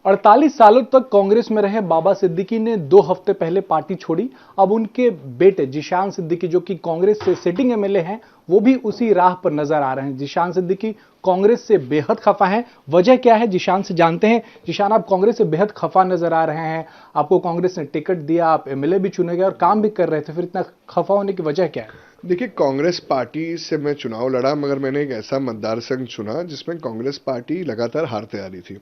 48 सालों तक कांग्रेस में रहे बाबा सिद्दीकी ने 2 हफ्ते पहले पार्टी छोड़ी। अब उनके बेटे जिशान सिद्दीकी, जो कि कांग्रेस से सिटिंग एमएलए हैं, वो भी उसी राह पर नजर आ रहे हैं। जिशान सिद्दीकी कांग्रेस से बेहद खफा हैं। वजह क्या है, जिशान से जानते हैं। जिशान, आप कांग्रेस से बेहद खफा नजर आ रहे हैं। आपको कांग्रेस ने टिकट दिया, आप एमएलए भी चुने गए और काम भी कर रहे थे, फिर इतना खफा होने की वजह क्या है? देखिए, कांग्रेस पार्टी से मैं चुनाव लड़ा, मगर मैंने एक ऐसा मतदार संघ चुना जिसमें कांग्रेस पार्टी लगातार हारते आ रही थी।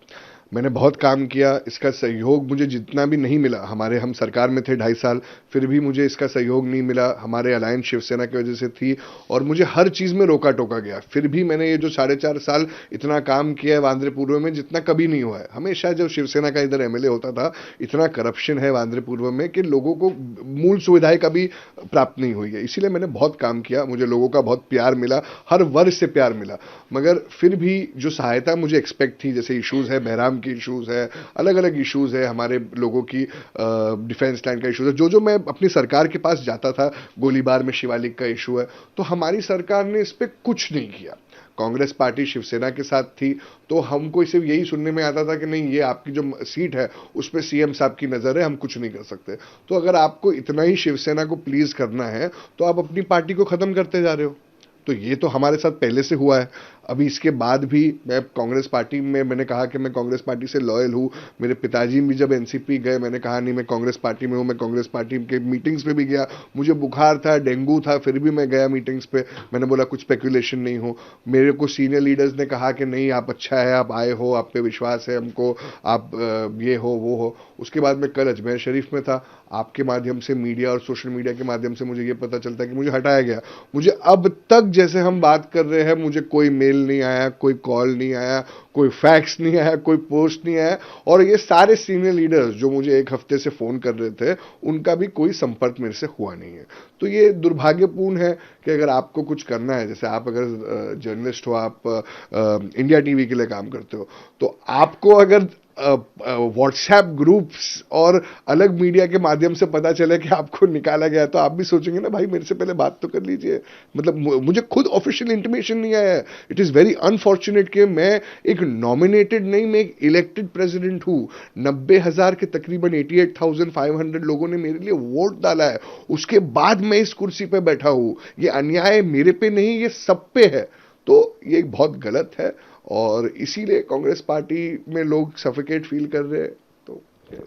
मैंने बहुत काम किया, इसका सहयोग मुझे जितना भी नहीं मिला, हम सरकार में थे 2.5 साल, फिर भी मुझे इसका सहयोग नहीं मिला। हमारे अलायंस शिवसेना की वजह से थी और मुझे हर चीज़ में रोका टोका गया। फिर भी मैंने ये जो 4.5 साल इतना काम किया है वांद्रे पूर्व में, जितना कभी नहीं हुआ है। हमेशा जब शिवसेना का इधर एमएलए होता था, इतना करप्शन है वांद्रे पूर्व में कि लोगों को मूल सुविधाएं कभी प्राप्त नहीं हुई है। इसीलिए मैंने बहुत काम किया, मुझे लोगों का बहुत प्यार मिला, हर वर्ग से प्यार मिला। मगर फिर भी जो सहायता मुझे एक्सपेक्ट थी, जैसे इश्यूज है, बहराम की इश्यूज है, अलग अलग इश्यूज है, हमारे लोगों की डिफेंस लाइन का इशू है, जो मैं अपनी सरकार के पास जाता था, गोलीबार में शिवालिक का इशू है, तो हमारी सरकार ने इस पर कुछ नहीं किया। कांग्रेस पार्टी शिवसेना के साथ थी, तो हमको सिर्फ यही सुनने में आता था कि नहीं, ये आपकी जो सीट है उस पर सीएम साहब की नजर है, हम कुछ नहीं कर सकते। तो अगर आपको इतना ही शिवसेना को प्लीज करना है, तो आप अपनी पार्टी को खत्म करते जा रहे हो। तो ये तो हमारे साथ पहले से हुआ है। अभी इसके बाद भी मैं कांग्रेस पार्टी में, मैंने कहा कि मैं कांग्रेस पार्टी से लॉयल हूँ। मेरे पिताजी भी जब एनसीपी गए, मैंने कहा नहीं, मैं कांग्रेस पार्टी में हूँ। मैं कांग्रेस पार्टी के मीटिंग्स पे भी गया, मुझे बुखार था, डेंगू था, फिर भी मैं गया मीटिंग्स पे। मैंने बोला कुछ स्पेकुलेशन नहीं हो। मेरे को सीनियर लीडर्स ने कहा कि नहीं, आप अच्छा है, आप आए हो, आप पे विश्वास है हमको, आप ये हो वो हो। उसके बाद मैं कल अजमेर शरीफ में था। आपके माध्यम से, मीडिया और सोशल मीडिया के माध्यम से मुझे ये पता चलता है कि मुझे हटाया गया। मुझे अब तक जैसे हम बात कर रहे हैं, मुझे कोई मेल नहीं आया, कोई कॉल नहीं आया, कोई फैक्स नहीं आया, कोई पोस्ट नहीं आया। और ये सारे सीनियर लीडर्स जो मुझे 1 हफ्ते से फोन कर रहे थे, उनका भी कोई संपर्क मेरे से हुआ नहीं है। तो ये दुर्भाग्यपूर्ण है कि अगर आपको कुछ करना है, जैसे आप अगर जर्नलिस्ट हो, आप इंडिया टीवी के लिए काम करते हो, तो आपको अगर व्हाट्सएप ग्रुप्स और अलग मीडिया के माध्यम से पता चले कि आपको निकाला गया, तो आप भी सोचेंगे ना, भाई मेरे से पहले बात तो कर लीजिए। मतलब मुझे खुद ऑफिशियल इंटीमेशन नहीं आया है। इट इज वेरी अनफॉर्चुनेट कि मैं एक नॉमिनेटेड नहीं, मैं एक इलेक्टेड प्रेसिडेंट हूं। 90,000 के तकरीबन 88,500 लोगों ने मेरे लिए वोट डाला है, उसके बाद मैं इस कुर्सी पे बैठा हूं। ये अन्याय मेरे पे नहीं, ये सब पे है। तो ये बहुत गलत है और इसीलिए कांग्रेस पार्टी में लोग सफोकेट फील कर रहे हैं। तो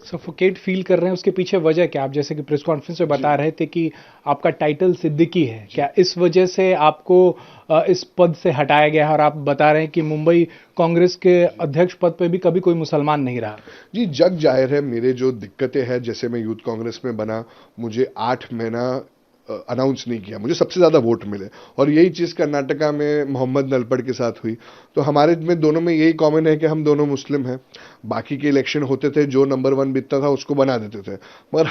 सफोकेट फील कर रहे हैं, उसके पीछे वजह क्या? आप जैसे कि प्रेस कॉन्फ्रेंस में बता रहे थे कि आपका टाइटल सिद्दीकी है, क्या इस वजह से आपको इस पद से हटाया गया है? और आप बता रहे हैं कि मुंबई कांग्रेस के अध्यक्ष पद पे भी कभी कोई मुसलमान नहीं रहा। जी, जग जाहिर है, मेरे जो दिक्कतें हैं, जैसे मैं यूथ कांग्रेस में बना, मुझे 8 महीना अनाउंस नहीं किया, मुझे सबसे ज्यादा वोट मिले। और यही चीज कर्नाटका में मोहम्मद नलपड़ के साथ हुई। तो हमारे में दोनों में यही कॉमन है कि हम दोनों मुस्लिम हैं। बाकी के इलेक्शन होते थे, जो नंबर 1 बिकता था उसको बना देते थे, मगर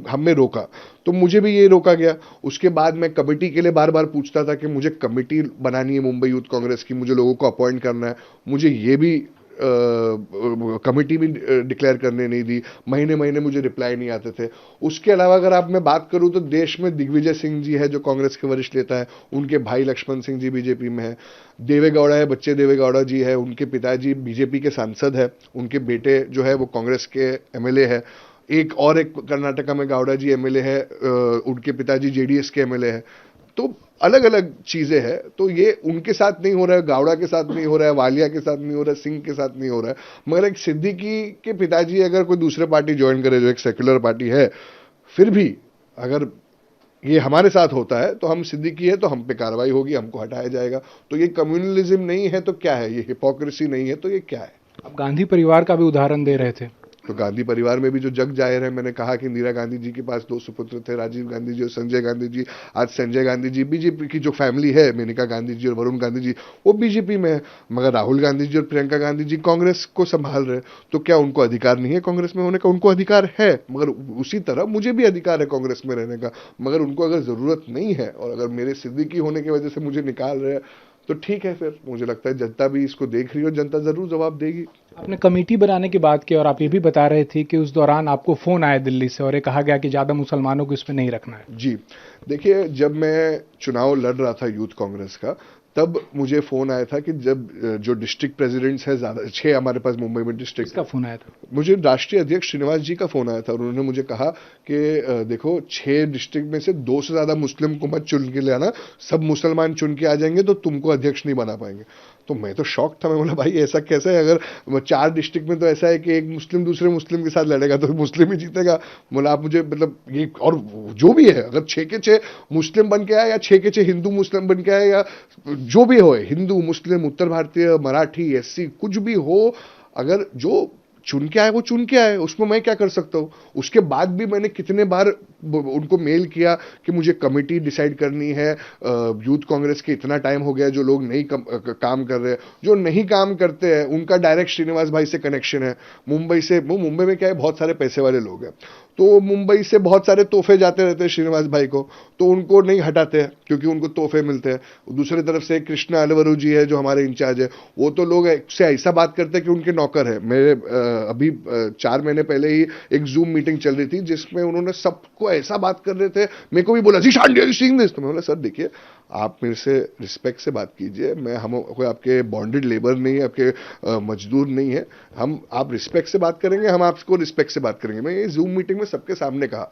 हमें रोका। तो मुझे भी ये रोका गया। उसके बाद मैं कमेटी के लिए बार बार पूछता था कि मुझे कमेटी बनानी है मुंबई यूथ कांग्रेस की, मुझे लोगों को अपॉइंट करना है। मुझे ये भी कमेटी भी डिक्लेयर करने नहीं दी। महीने महीने मुझे रिप्लाई नहीं आते थे। उसके अलावा अगर आप मैं बात करूं, तो देश में दिग्विजय सिंह जी है जो कांग्रेस के वरिष्ठ नेता है, उनके भाई लक्ष्मण सिंह जी बीजेपी में है। देवेगौड़ा है, बच्चे देवेगौड़ा जी है, उनके पिताजी बीजेपी के सांसद है, उनके बेटे जो है वो कांग्रेस के एमएलए है। एक कर्नाटका में गौड़ा जी एमएलए है, उनके पिताजी जेडीएस के एमएलए है। तो अलग अलग चीजें हैं। तो ये उनके साथ नहीं हो रहा है, गावड़ा के साथ नहीं हो रहा है, वालिया के साथ नहीं हो रहा है, सिंह के साथ नहीं हो रहा है। मगर एक सिद्दीकी के पिताजी अगर कोई दूसरे पार्टी ज्वाइन करे, जो एक सेक्युलर पार्टी है, फिर भी अगर ये हमारे साथ होता है, तो हम सिद्दीकी है तो हम पे कार्रवाई होगी, हमको हटाया जाएगा। तो ये कम्युनलिज्म नहीं है तो क्या है, ये हिपोक्रेसी नहीं है तो ये क्या है? आप गांधी परिवार का भी उदाहरण दे रहे थे। तो गांधी परिवार में भी जो जग जाहिर है, मैंने कहा कि इंदिरा गांधी जी के पास 2 सुपुत्र थे, राजीव गांधी जी और संजय गांधी जी। आज संजय गांधी जी, बीजेपी की जो फैमिली है, मेनका गांधी जी और वरुण गांधी जी, वो बीजेपी में है। मगर राहुल गांधी जी और प्रियंका गांधी जी कांग्रेस को संभाल रहे। तो क्या उनको अधिकार नहीं है कांग्रेस में होने का? उनको अधिकार है, मगर उसी तरह मुझे भी अधिकार है कांग्रेस में रहने का। मगर उनको अगर जरूरत नहीं है और अगर मेरे सिद्दीकी होने की वजह से मुझे निकाल रहे हैं, तो ठीक है, फिर मुझे लगता है जनता भी इसको देख रही है और जनता जरूर जवाब देगी। आपने कमेटी बनाने की बात की और आप ये भी बता रहे थे कि उस दौरान आपको फोन आया दिल्ली से और ये कहा गया कि ज्यादा मुसलमानों को इसमें नहीं रखना है। जी, देखिए, जब मैं चुनाव लड़ रहा था यूथ कांग्रेस का, तब मुझे फोन आया था कि जब जो डिस्ट्रिक्ट प्रेसिडेंट्स है, ज्यादा 6 हमारे पास मुंबई में डिस्ट्रिक्ट। किसका फोन आया था? मुझे राष्ट्रीय अध्यक्ष श्रीनिवास जी का फोन आया था और उन्होंने मुझे कहा कि देखो 6 डिस्ट्रिक्ट में से 2 से ज्यादा मुस्लिम को मत चुन के ले आना, सब मुसलमान चुन के आ जाएंगे तो तुमको अध्यक्ष नहीं बना पाएंगे। तो मैं तो शॉक था, मैं बोला भाई ऐसा कैसे है? अगर 4 डिस्ट्रिक्ट में तो ऐसा है कि एक मुस्लिम दूसरे मुस्लिम के साथ लड़ेगा तो मुस्लिम ही जीतेगा। बोला आप मुझे मतलब ये, और जो भी है, अगर 6 के 6 मुस्लिम बन के आए या 6 के 6 हिंदू मुस्लिम बन के आए या जो भी हो, हिंदू मुस्लिम उत्तर भारतीय मराठी एससी कुछ भी हो, अगर जो चुन के आए वो चुन के आए, उसमें मैं क्या कर सकता हूँ? उसके बाद भी मैंने कितने बार उनको मेल किया कि मुझे कमेटी डिसाइड करनी है, यूथ कांग्रेस के इतना टाइम हो गया, जो लोग नहीं काम कर रहे हैं, जो नहीं काम करते हैं उनका डायरेक्ट श्रीनिवास भाई से कनेक्शन है। मुंबई से, वो मुंबई में क्या है, बहुत सारे पैसे वाले लोग हैं, तो मुंबई से बहुत सारे तोहफे जाते रहते हैं श्रीनिवास भाई को, तो उनको नहीं हटाते हैं क्योंकि उनको तोहफे मिलते हैं। दूसरी तरफ से कृष्णा अलवरू जी है जो हमारे इंचार्ज है, वो तो लोग से ऐसा बात करते हैं कि उनके नौकर है। मेरे अभी 4 महीने पहले ही एक जूम मीटिंग चल रही थी जिसमें उन्होंने सबको ऐसा बात कर रहे थे, मेरे को भी बोला Zeeshan do you seeing this, तो मैं बोला सर देखिए आप मेरे से रिस्पेक्ट से बात कीजिए, हम कोई आपके बॉन्डेड लेबर नहीं है, आपके मजदूर नहीं है, आप रिस्पेक्ट से बात करेंगे, हम आपको रिस्पेक्ट से बात करेंगे। मैं ये जूम मीटिंग में सबके सामने कहा।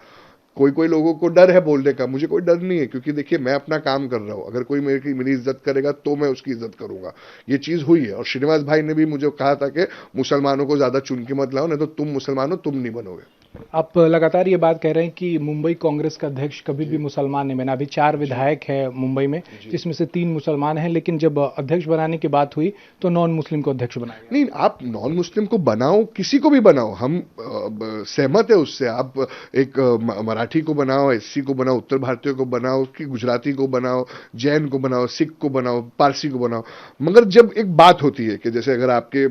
कोई लोगों को डर है बोलने का, मुझे कोई डर नहीं है, क्योंकि देखिए मैं अपना काम कर रहा हूं, अगर कोई मेरी इज्जत करेगा तो मैं उसकी इज्जत करूंगा। ये चीज हुई है और श्रीनिवास भाई ने भी मुझे कहा था कि मुसलमानों को ज्यादा चुन के मत लाओ, नहीं तो तुम मुसलमान हो, तुम नहीं बनोगे। आप लगातार ये बात कह रहे हैं कि मुंबई कांग्रेस का अध्यक्ष कभी भी मुसलमान नहीं बना। अभी 4 विधायक है मुंबई में, जिसमें से 3 मुसलमान हैं, लेकिन जब अध्यक्ष बनाने की बात हुई तो नॉन मुस्लिम को अध्यक्ष बनाया गया। नहीं, आप नॉन मुस्लिम को बनाओ, किसी को भी बनाओ, हम सहमत है उससे। आप एक मराठी को बनाओ, एससी को बनाओ, उत्तर भारतीय को बनाओ, कि गुजराती को बनाओ, जैन को बनाओ, सिख को बनाओ, पारसी को बनाओ, मगर जब एक बात होती है कि जैसे अगर आपके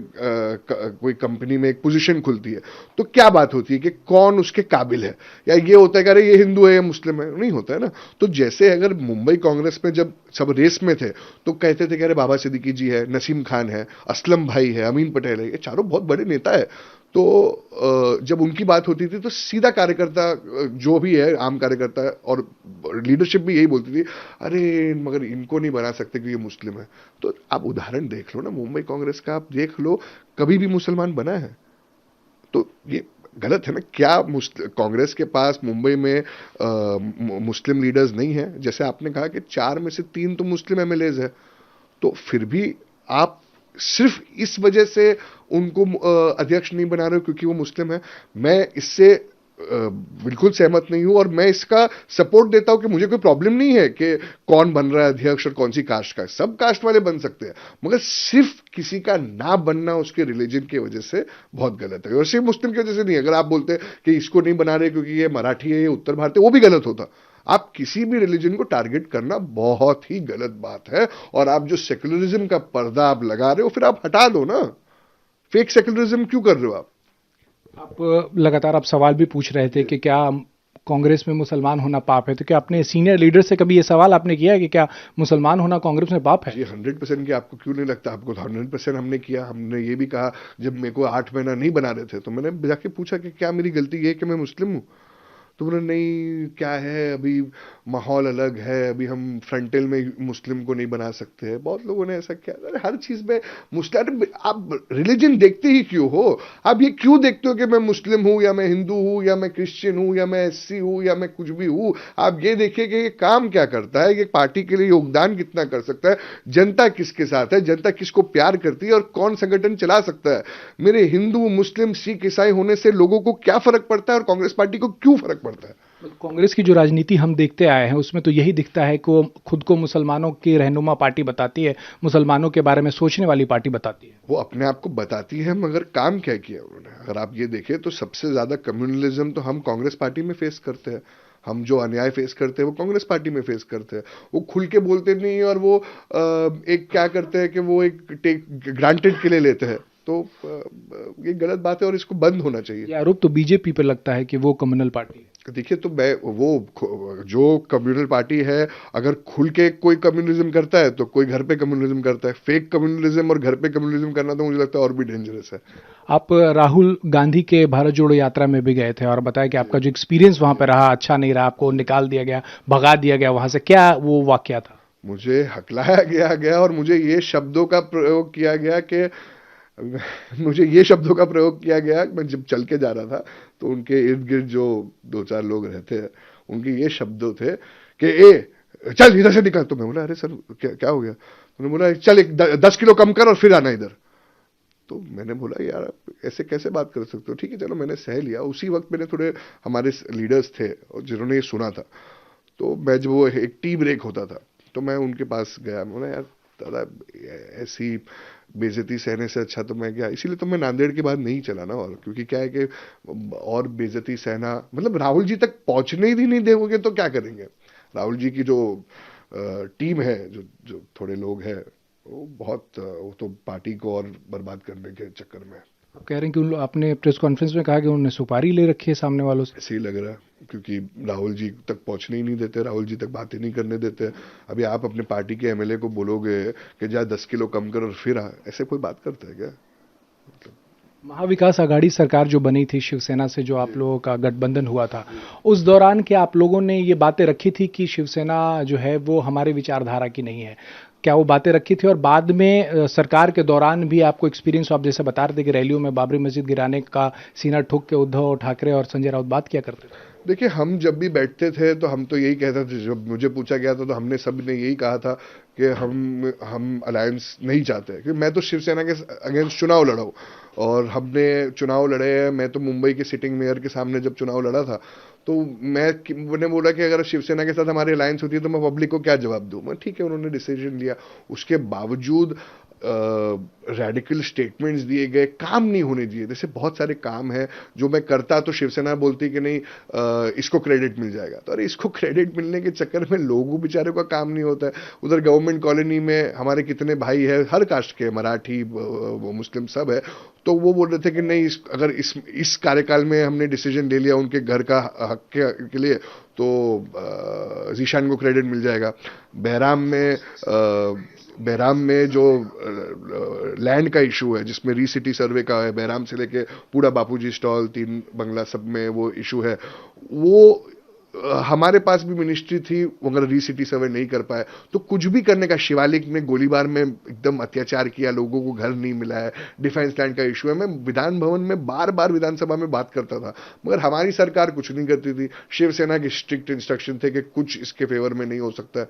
कोई कंपनी में एक पोजीशन खुलती है तो क्या बात होती है कि कौन उसके काबिल है, या ये होता है कि अरे ये हिंदू है या मुस्लिम है, नहीं होता है ना। तो जैसे अगर मुंबई कांग्रेस में जब सब रेस में थे तो कहते थे कि अरे बाबा सिद्दीकी जी है, नसीम खान है, असलम भाई है, अमीन पटेल है, ये चारों बहुत बड़े नेता है। तो जब उनकी बात होती थी तो सीधा कार्यकर्ता जो भी है, आम कार्यकर्ता और लीडरशिप भी यही बोलती थी, अरे मगर इनको नहीं बना सकते कि ये मुस्लिम है। तो आप उदाहरण देख लो ना, मुंबई कांग्रेस का आप देख लो, कभी भी मुसलमान बना है? तो ये गलत है ना। क्या कांग्रेस के पास मुंबई में मुस्लिम लीडर्स नहीं है? जैसे आपने कहा कि 4 में से 3 तो मुस्लिम एमएलएज है, तो फिर भी आप सिर्फ इस वजह से उनको अध्यक्ष नहीं बना रहे हो क्योंकि वो मुस्लिम है। मैं इससे बिल्कुल सहमत नहीं हूं और मैं इसका सपोर्ट देता हूं कि मुझे कोई प्रॉब्लम नहीं है कि कौन बन रहा है अध्यक्ष और कौन सी कास्ट का है, सब कास्ट वाले बन सकते हैं, मगर सिर्फ किसी का ना बनना उसके रिलीजन की वजह से बहुत गलत है। और सिर्फ मुस्लिम की वजह से नहीं, अगर आप बोलते कि इसको नहीं बना रहे क्योंकि ये मराठी है, ये उत्तर भारतीय, वो भी गलत होता। आप किसी भी रिलीजन को टारगेट करना बहुत ही गलत बात है, और आप जो सेक्युलरिज्म का पर्दा आप लगा रहे हो फिर आप हटा दो ना। फेक सेक्युलरिज्म क्यों कर रहे हो आप लगातार आप सवाल भी पूछ रहे थे कि क्या कांग्रेस में मुसलमान होना पाप है, तो क्या अपने सीनियर लीडर से कभी ये सवाल आपने किया है कि क्या मुसलमान होना कांग्रेस में पाप है? जी 100% की आपको क्यों नहीं लगता? आपको 100% हमने किया। हमने ये भी कहा, जब मेरे को 8 महीना नहीं बना रहे थे तो मैंने जाके पूछा कि क्या मेरी गलती ये है कि मैं मुस्लिम हूँ? तो उन्होंने नहीं, क्या है अभी माहौल अलग है, अभी हम फ्रंटल में मुस्लिम को नहीं बना सकते हैं। बहुत लोगों ने ऐसा किया। अरे हर चीज में मुस्लिम, आप रिलीजन देखते ही क्यों हो? आप ये क्यों देखते हो कि मैं मुस्लिम हूं या मैं हिंदू हूं या मैं क्रिश्चियन हूं या मैं एससी हूं या मैं कुछ भी हूं? आप ये देखिए कि ये काम क्या करता है, ये पार्टी के लिए योगदान कितना कर सकता है, जनता किसके साथ है, जनता किसको प्यार करती है और कौन संगठन चला सकता है। मेरे हिंदू मुस्लिम सिख ईसाई होने से लोगों को क्या फर्क पड़ता है और कांग्रेस पार्टी को क्यों फर्क पड़ता है? कांग्रेस की जो राजनीति हम देखते आए हैं उसमें तो यही दिखता है कि वो खुद को मुसलमानों की रहनुमा पार्टी बताती है, मुसलमानों के बारे में सोचने वाली पार्टी बताती है। वो अपने आप को बताती है, मगर काम क्या किया उन्होंने? अगर आप ये देखें तो सबसे ज्यादा कम्युनलिज्म तो हम कांग्रेस पार्टी में फेस करते हैं। हम जो अन्याय फेस करते हैं वो कांग्रेस पार्टी में फेस करते हैं। वो खुल के बोलते नहीं, और वो एक क्या करते हैं कि वो एक ग्रांटेड के लिए लेते हैं। तो ये गलत बात है और इसको बंद होना चाहिए। ये आरोप तो बीजेपी पर लगता है कि वो कम्युनल पार्टी है। देखिए, तो मैं वो जो कम्युनल पार्टी है, अगर खुल के कोई कम्युनलिज्म करता है तो कोई घर पे कम्युनलिज्म करता है। फेक कम्युनलिज्म और घर पे कम्युनलिज्म करना तो मुझे लगता है और भी डेंजरस है। आप राहुल गांधी के भारत जोड़ो यात्रा में भी गए थे और बताया कि आपका जो एक्सपीरियंस वहां पे रहा अच्छा नहीं रहा, आपको निकाल दिया गया, भगा दिया गया वहां से, क्या वो वाकया था? मुझे हकलाया गया और मुझे ये शब्दों का प्रयोग किया गया कि मैं जब चल के जा रहा था तो उनके इर्द गिर्द जो दो चार लोग रहते हैं, उनके ये शब्दों थे कि ए चल इधर से निकल। तो मैं बोला अरे सर क्या हो गया? उन्होंने बोला चल 10 किलो कम कर और फिर आना इधर। तो मैंने बोला यार ऐसे कैसे बात कर सकते हो? ठीक है चलो, मैंने सह लिया। उसी वक्त मैंने थोड़े हमारे लीडर्स थे और जिन्होंने ये सुना था, तो मैं जब वो एक टी ब्रेक होता था तो मैं उनके पास गया। बोला यार दादा ऐसी बेइज्जती सहने से अच्छा तो मैं क्या, इसीलिए तो मैं नांदेड़ के बाद नहीं चला ना। और क्योंकि क्या है कि और बेइज्जती सहना मतलब राहुल जी तक पहुंचने ही नहीं देंगे तो क्या करेंगे? राहुल जी की जो टीम है, जो थोड़े लोग हैं, वो बहुत वो तो पार्टी को और बर्बाद करने के चक्कर में। आप कह रहे हैं कि आपने प्रेस कॉन्फ्रेंस में कहा कि उन्होंने सुपारी ले रखी है सामने वालों से। ऐसे ही लग रहा है, क्योंकि राहुल जी तक पहुंचने ही नहीं देते, राहुल जी तक बातें नहीं करने देते। अभी आप अपने पार्टी के एमएलए को बोलोगे कि जा 10 किलो कम कर और फिर आ, ऐसे कोई बात करता है क्या? मतलब महाविकास आघाड़ी सरकार जो बनी थी शिवसेना से, जो आप लोगों का गठबंधन हुआ था, उस दौरान क्या आप लोगों ने ये बातें रखी थी कि शिवसेना जो है वो हमारे विचारधारा की नहीं है? क्या वो बातें रखी थी? और बाद में सरकार के दौरान भी आपको एक्सपीरियंस, आप जैसे बता रहे थे कि रैलियों में बाबरी मस्जिद गिराने का सीना ठोक के उद्धव ठाकरे और संजय राउत बात किया करते थे। देखिए, हम जब भी बैठते थे तो हम तो यही कहते थे। जब मुझे पूछा गया था तो हमने सब ने यही कहा था कि हम अलायंस नहीं चाहते, क्योंकि मैं तो शिवसेना के अगेंस्ट चुनाव लड़ा हूं और हमने चुनाव लड़े हैं। मैं तो मुंबई के सिटिंग मेयर के सामने जब चुनाव लड़ा था तो मैंने बोला कि अगर शिवसेना के साथ हमारी अलायंस होती है तो मैं पब्लिक को क्या जवाब दूं। मैं ठीक है, उन्होंने डिसीजन लिया। उसके बावजूद रेडिकल स्टेटमेंट्स दिए गए, काम नहीं होने दिए। जैसे बहुत सारे काम है जो मैं करता तो शिवसेना बोलती कि नहीं इसको क्रेडिट मिल जाएगा। तो अरे इसको क्रेडिट मिलने के चक्कर में लोगों बेचारे का काम नहीं होता है। उधर गवर्नमेंट कॉलोनी में हमारे कितने भाई है, हर कास्ट के, मराठी वो मुस्लिम सब है। तो वो बोल रहे थे कि नहीं अगर इस कार्यकाल में हमने डिसीजन ले लिया उनके घर का हक के लिए तो जीशान को क्रेडिट मिल जाएगा। बहराम में जो लैंड का इशू है, जिसमें रीसिटी सर्वे का है, बहराम से लेके पूरा बापूजी स्टॉल 3 बंगला सब में वो इशू है, वो हमारे पास भी मिनिस्ट्री थी, मगर रीसिटी सर्वे नहीं कर पाए। तो कुछ भी करने का, शिवालिक में गोलीबार में एकदम अत्याचार किया, लोगों को घर नहीं मिला है, डिफेंस लैंड का इशू है। मैं विधान भवन में बार बार विधानसभा में बात करता था, मगर हमारी सरकार कुछ नहीं करती थी। शिवसेना के स्ट्रिक्ट इंस्ट्रक्शन थे कि कुछ इसके फेवर में नहीं हो सकता है।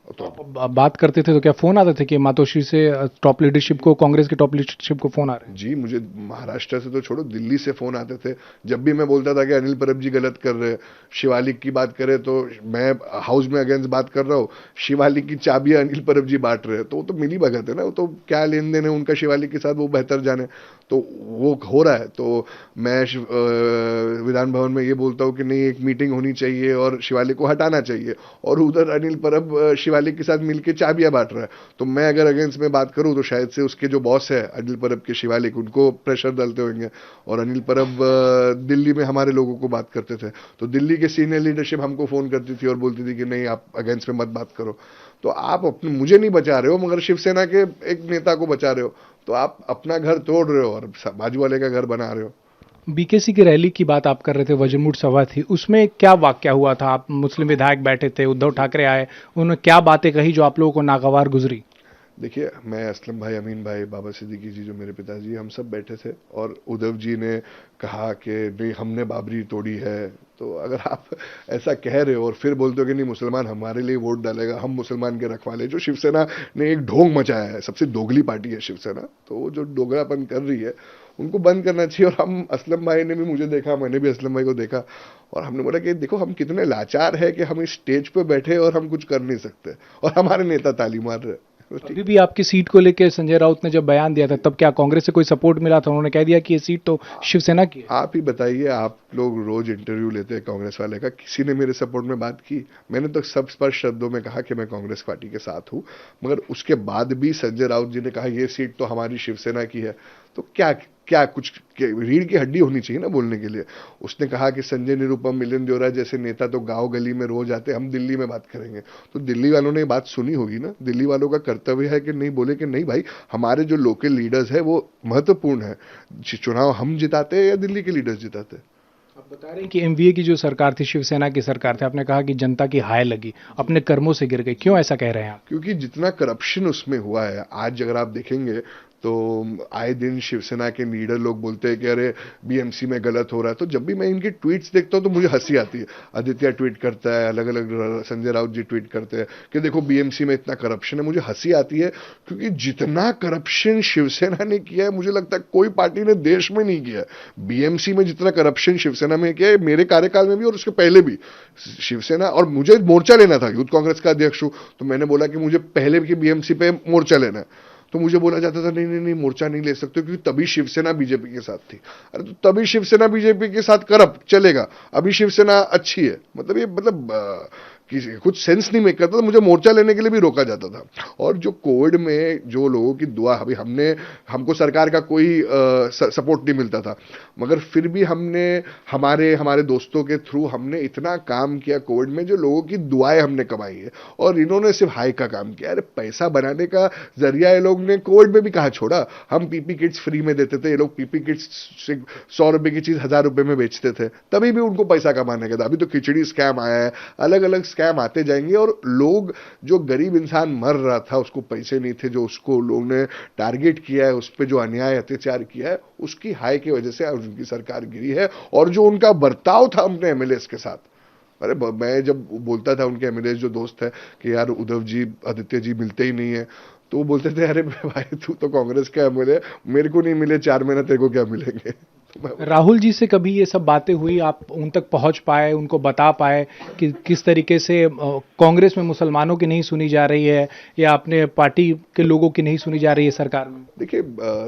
तो आप बात करते थे तो क्या फोन आते थे कि मातोश्री से टॉप लीडरशिप को, कांग्रेस की टॉप लीडरशिप को फोन आ रहे हैं? जी, मुझे महाराष्ट्र से तो छोड़ो, दिल्ली से फोन आते थे। जब भी मैं बोलता था कि अनिल परब जी गलत कर रहे हैं, शिवालिक की बात करें तो मैं हाउस में अगेंस्ट बात कर रहा हूँ, शिवालिक की चाबियां अनिल परब जी बांट रहे हैं। तो वो तो मिली भगत है ना, वो तो क्या लेन देन है उनका शिवालिक के साथ वो बेहतर जाने। तो वो हो रहा है। तो मैं विधान भवन में ये बोलता हूँ कि नहीं, एक मीटिंग होनी चाहिए और शिवालिक को हटाना चाहिए, और उधर अनिल परब शिवालिक के साथ मिलकर चाबियां बांट रहा है। तो मैं अगर अगेंस्ट में बात करूं तो शायद से उसके जो बॉस है अनिल परब के, शिवालिक, उनको प्रेशर डालते होंगे। और अनिल परब दिल्ली में हमारे लोगों को बात करते थे, तो दिल्ली के सीनियर लीडरशिप हमको फोन करती थी और बोलती थी कि नहीं आप अगेंस्ट में मत बात करो। तो आप अपने, मुझे नहीं बचा रहे हो मगर शिवसेना के एक नेता को बचा रहे हो। तो आप अपना घर तोड़ रहे हो और बाजू वाले का घर बना रहे हो। बीकेसी की रैली की बात आप कर रहे थे, वज्रमूट सभा थी, उसमें क्या वाकया हुआ था? आप मुस्लिम विधायक बैठे थे, उद्धव ठाकरे आए, उन्होंने क्या बातें कही जो आप लोगों को नागवार गुजरी? देखिए, मैं, असलम भाई, अमीन भाई, बाबा सिद्दीकी जी जो मेरे पिताजी, हम सब बैठे थे और उद्धव जी ने कहा कि नहीं हमने बाबरी तोड़ी है। तो अगर आप ऐसा कह रहे हो और फिर बोलते हो कि नहीं मुसलमान हमारे लिए वोट डालेगा, हम मुसलमान के रखवाले, जो शिवसेना ने एक ढोंग मचाया है, सबसे दोगली पार्टी है शिवसेना, तो वो जो डोगरापन कर रही है उनको बंद करना चाहिए। और हम, असलम भाई ने भी मुझे देखा, मैंने भी असलम भाई को देखा, और हमने बोला कि देखो हम कितने लाचार है कि हम इस स्टेज पे बैठे और हम कुछ कर नहीं सकते और हमारे नेता ताली मार रहे। अभी भी आपकी सीट को लेकर संजय राउत ने जब बयान दिया था, तब क्या कांग्रेस से कोई सपोर्ट मिला था? उन्होंने कह दिया कि ये सीट तो शिवसेना की है। आप ही बताइए, आप लोग रोज इंटरव्यू लेते हैं कांग्रेस वाले का, किसी ने मेरे सपोर्ट में बात की? मैंने तो सब स्पष्ट शब्दों में कहा कि मैं कांग्रेस पार्टी के साथ हूं, मगर उसके बाद भी संजय राउत जी ने कहा ये सीट तो हमारी शिवसेना की है। तो क्या क्या कुछ रीढ़ की हड्डी होनी चाहिए ना बोलने के लिए। उसने कहा कि संजय निरुपम, मिलिंद देवरा जैसे नेता तो गांव गली में रोज आते, हम दिल्ली में बात करेंगे। तो दिल्ली वालों ने ये बात सुनी होगी ना, दिल्ली वालों का कर्तव्य है कि नहीं बोले कि नहीं भाई हमारे जो लोकल लीडर्स है वो महत्वपूर्ण है, चुनाव हम जिताते हैं या दिल्ली के लीडर्स जिताते हैं। आप बता रहे हैं कि एमवीए की जो सरकार थी, शिवसेना की सरकार थी, आपने कहा कि जनता की हाय लगी, अपने कर्मों से गिर गई, क्यों ऐसा कह रहे हैं आप? क्योंकि जितना करप्शन उसमें हुआ है, आज अगर आप देखेंगे तो आए दिन शिवसेना के लीडर लोग बोलते हैं कि अरे बीएमसी में गलत हो रहा है। तो जब भी मैं इनके ट्वीट्स देखता हूं तो मुझे हंसी आती है। आदित्य ट्वीट करता है, अलग अलग संजय राउत जी ट्वीट करते हैं कि देखो बीएमसी में इतना करप्शन है। मुझे हंसी आती है क्योंकि जितना करप्शन शिवसेना ने किया है, मुझे लगता है कोई पार्टी ने देश में नहीं किया है। बीएमसी में जितना करप्शन शिवसेना में किया है, मेरे कार्यकाल में भी और उसके पहले भी शिवसेना, और मुझे मोर्चा लेना था, यूथ कांग्रेस का अध्यक्ष हूं, तो मैंने बोला कि मुझे पहले की बीएमसी पे मोर्चा लेना है। तो मुझे बोला जाता था नहीं नहीं नहीं, मोर्चा नहीं ले सकते क्योंकि तभी शिवसेना बीजेपी के साथ थी। अरे तो तभी शिवसेना बीजेपी के साथ करप्ट चलेगा, अभी शिवसेना अच्छी है, मतलब ये कुछ सेंस नहीं मेक करता। तो मुझे मोर्चा लेने के लिए भी रोका जाता था। और जो कोविड में जो लोगों की दुआ, अभी हमको सरकार का कोई सपोर्ट नहीं मिलता था, मगर फिर भी हमने हमारे दोस्तों के थ्रू हमने इतना काम किया कोविड में, जो लोगों की दुआएं हमने कमाई है। और इन्होंने सिर्फ हाई का काम किया। अरे पैसा बनाने का जरिया ये लोग ने कोविड में भी कहाँ छोड़ा। हम पीपी किट्स फ्री में देते थे, ये लोग पीपी किट्स 100 रुपए की चीज 1000 रुपए में बेचते थे, तभी भी उनको पैसा कमाने का था। अभी तो खिचड़ी स्कैम आया है, अलग अलग स्कैम आते जाएंगे। और लोग, जो गरीब इंसान मर रहा था, उसको पैसे नहीं थे, जो उसको लोगों ने टारगेट किया है, उस पर जो अन्याय अत्याचार किया है, उसकी हाई की वजह से आज उनकी सरकार गिरी है। और जो उनका बर्ताव था अपने एमएलएस के साथ, अरे मैं जब बोलता था उनके एमएलएस जो दोस्त है कि यार उद्धव जी आदित्य जी मिलते ही नहीं है, तो वो बोलते थे अरे भाई तू तो कांग्रेस का एमएलए, मेरे को नहीं मिले 4 महीना, तेरे को क्या मिलेंगे। राहुल जी से कभी ये सब बातें हुई, आप उन तक पहुंच पाए, उनको बता पाए कि किस तरीके से कांग्रेस में मुसलमानों की नहीं सुनी जा रही है या अपने पार्टी के लोगों की नहीं सुनी जा रही है सरकार में? देखिए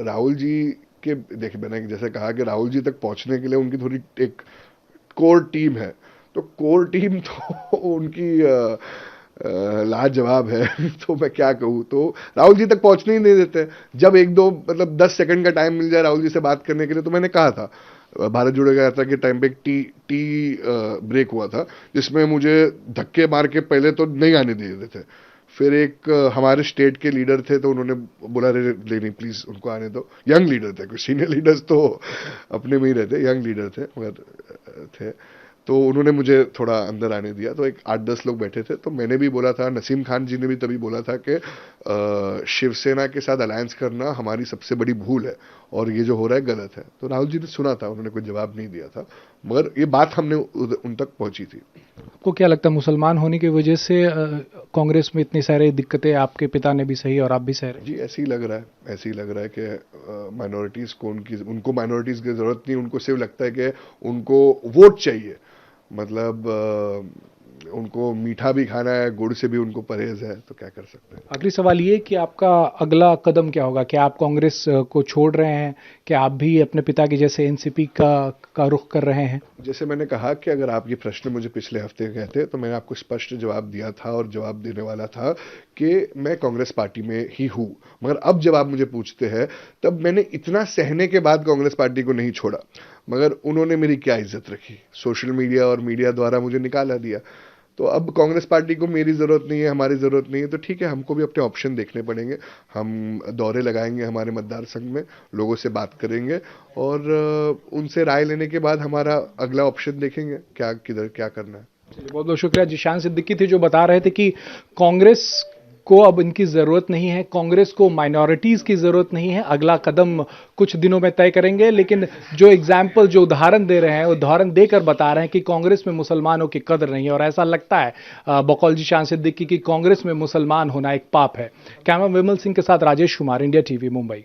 राहुल जी के, देखिए मैंने जैसे कहा कि राहुल जी तक पहुंचने के लिए उनकी थोड़ी एक कोर टीम है। तो कोर टीम तो उनकी लाजवाब है। तो मैं क्या कहूँ, तो राहुल जी तक पहुंचने ही नहीं देते। जब 1-2 मतलब 10 सेकंड का टाइम मिल जाए राहुल जी से बात करने के लिए, तो मैंने कहा था भारत जोड़ो यात्रा के टाइम पे एक टी ब्रेक हुआ था, जिसमें मुझे धक्के मार के पहले तो नहीं आने दिए देते थे। फिर एक हमारे स्टेट के लीडर थे, तो उन्होंने बोला रे नहीं प्लीज उनको आने दो। यंग लीडर थे, कुछ सीनियर लीडर्स तो अपने में ही रहते, यंग लीडर थे मगर थे, तो उन्होंने मुझे थोड़ा अंदर आने दिया। तो एक 8-10 लोग बैठे थे, तो मैंने भी बोला था, नसीम खान जी ने भी तभी बोला था कि शिवसेना के साथ अलायंस करना हमारी सबसे बड़ी भूल है और ये जो हो रहा है गलत है। तो राहुल जी ने सुना था, उन्होंने कोई जवाब नहीं दिया था, मगर ये बात हमने उन तक पहुंची थी। आपको क्या लगता है मुसलमान होने की वजह से कांग्रेस में इतनी सारी दिक्कतें, आपके पिता ने भी सही और आप भी सह रहे? जी ऐसे ही लग रहा है, ऐसे ही लग रहा है कि माइनॉरिटीज को उनको माइनॉरिटीज की जरूरत नहीं, उनको सिर्फ लगता है कि उनको वोट चाहिए। मतलब उनको मीठा भी खाना है, गुड़ से भी उनको परहेज है, तो क्या कर सकते हैं। आखिरी सवाल ये कि आपका अगला कदम क्या होगा? क्या आप कांग्रेस को छोड़ रहे हैं? क्या आप भी अपने पिता की जैसे एनसीपी का रुख कर रहे हैं? जैसे मैंने कहा कि अगर आप ये प्रश्न मुझे पिछले हफ्ते कहते तो मैंने आपको स्पष्ट जवाब दिया था और जवाब देने वाला था कि मैं कांग्रेस पार्टी में ही हूं। मगर अब जब आप मुझे पूछते हैं, तब मैंने इतना सहने के बाद कांग्रेस पार्टी को नहीं छोड़ा, मगर उन्होंने मेरी क्या इज्जत रखी, सोशल मीडिया और मीडिया द्वारा मुझे निकाला दिया। तो अब कांग्रेस पार्टी को मेरी जरूरत नहीं है, हमारी जरूरत नहीं है, तो ठीक है, हमको भी अपने ऑप्शन देखने पड़ेंगे। हम दौरे लगाएंगे हमारे मतदार संघ में, लोगों से बात करेंगे और उनसे राय लेने के बाद हमारा अगला ऑप्शन देखेंगे किधर क्या करना है। बहुत बहुत शुक्रिया। जिशान सिद्दीकी थे जो बता रहे थे कि कांग्रेस को अब इनकी जरूरत नहीं है, कांग्रेस को माइनॉरिटीज की जरूरत नहीं है, अगला कदम कुछ दिनों में तय करेंगे। लेकिन जो एग्जाम्पल, जो उदाहरण दे रहे हैं, उदाहरण देकर बता रहे हैं कि कांग्रेस में मुसलमानों की कदर नहीं है। और ऐसा लगता है बकौल जिशान सिद्दीकी की कांग्रेस में मुसलमान होना एक पाप है। कैमरा विमल सिंह के साथ राजेश कुमार, इंडिया टीवी, मुंबई।